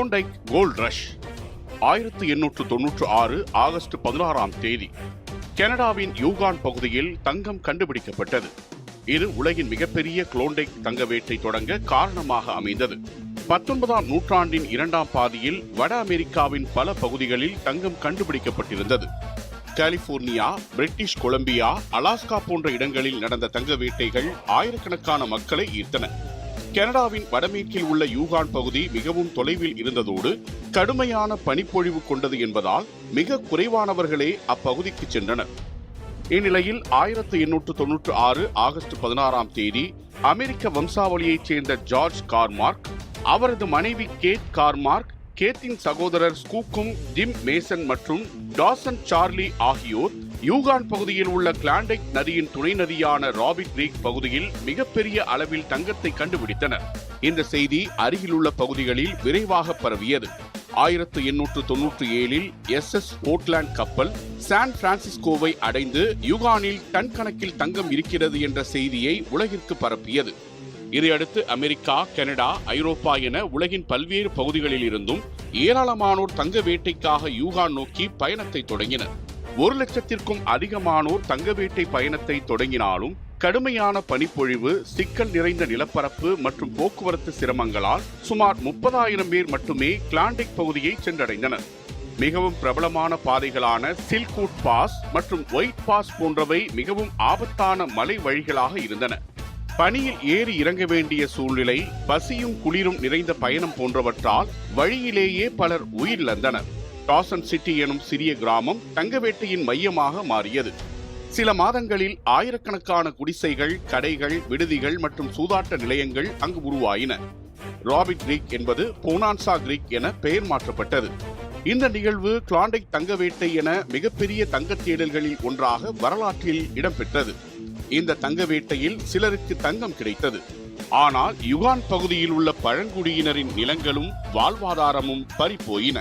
குளோண்டைக் gold rush 1896 August 16ஆம் தேதி கனடாவின் Yukon பகுதியில் தங்கம் கண்டுபிடிக்கப்பட்டது. இது உலகின் மிகப்பெரிய குளோண்டைக் தங்க வேட்டை தொடங்க காரணமாக அமைந்தது. 19ஆம் நூற்றாண்டின் 2ஆம் பாதியில் வட அமெரிக்காவின் பல பகுதிகளில் தங்கம் கண்டுபிடிக்கப்பட்டிருந்தது. கலிபோர்னியா, பிரிட்டிஷ் கொலம்பியா, அலாஸ்கா போன்ற இடங்களில் நடந்த தங்க வேட்டைகள் ஆயிரக்கணக்கான மக்களை ஈர்த்தன. கனடாவின் வடமேற்கில் உள்ள யூகான் பகுதி மிகவும் தொலைவில் இருந்ததோடு கடுமையான பனிப்பொழிவு கொண்டது என்பதால் மிக குறைவானவர்களே அப்பகுதிக்கு சென்றனர். இந்நிலையில் 1896 ஆகஸ்ட் 16ஆம் தேதி அமெரிக்க வம்சாவளியைச் சேர்ந்த ஜார்ஜ் கார்மார்க், அவரது மனைவி கேட் கார்மார்க், கேத்தின் சகோதரர் ஸ்கூக்கும், ஜிம் மேசன் மற்றும் டாசன் சார்லி ஆகியோர் யூகான் பகுதியில் உள்ள கிளாண்டைக் நதியின் துணை நதியான ராபிட் கிரீக் பகுதியில் மிகப்பெரிய அளவில் தங்கத்தை கண்டுபிடித்தனர். இந்த செய்தி அருகிலுள்ள பகுதிகளில் விரைவாக பரவியது. 1897 SS போர்ட்லாண்ட் கப்பல் சான் பிரான்சிஸ்கோவை அடைந்து யூகானில் டன் கணக்கில் தங்கம் இருக்கிறது என்ற செய்தியை உலகிற்கு பரப்பியது. இதையடுத்து அமெரிக்கா, கனடா, ஐரோப்பா என உலகின் பல்வேறு பகுதிகளில் இருந்தும் ஏராளமானோர் தங்க வேட்டைக்காக யூகான் நோக்கி பயணத்தை தொடங்கினர். 1 லட்சத்திற்கும் அதிகமானோர் தங்க வேட்டை பயணத்தை தொடங்கினாலும் கடுமையான பனிப்பொழிவு, சிக்கல் நிறைந்த நிலப்பரப்பு மற்றும் போக்குவரத்து சிரமங்களால் சுமார் 30,000 பேர் மட்டுமே கிளாண்டைக் பகுதியை சென்றடைந்தனர். மிகவும் பிரபலமான பாதைகளான சில்க்வுட் பாஸ் மற்றும் ஒயிட் பாஸ் போன்றவை மிகவும் ஆபத்தான மலை வழிகளாக இருந்தன. பனியில் ஏறி இறங்க வேண்டிய சூழ்நிலை, பசியும் குளிரும் நிறைந்த பயணம் போன்றவற்றால் வழியிலேயே பலர் உயிரிழந்தனர். டாசன் சிட்டி எனும் சிறிய கிராமம் தங்க வேட்டையின் மையமாக மாறியது. சில மாதங்களில் ஆயிரக்கணக்கான குடிசைகள், கடைகள், விடுதிகள் மற்றும் சூதாட்ட நிலையங்கள் அங்கு உருவாயின. ராபிட் கிரீக் என்பது போனான்சா கிரீக் என பெயர் மாற்றப்பட்டது. இந்த நிகழ்வு கிளாண்டைக் தங்க வேட்டை என மிகப்பெரிய தங்க தேடல்களில் ஒன்றாக வரலாற்றில் இடம்பெற்றது. இந்த தங்க வேட்டையில் சிலருக்கு தங்கம் கிடைத்தது. ஆனால் யூகான் பகுதியில் உள்ள பழங்குடியினரின் நிலங்களும் வாழ்வாதாரமும் பறிபோயின.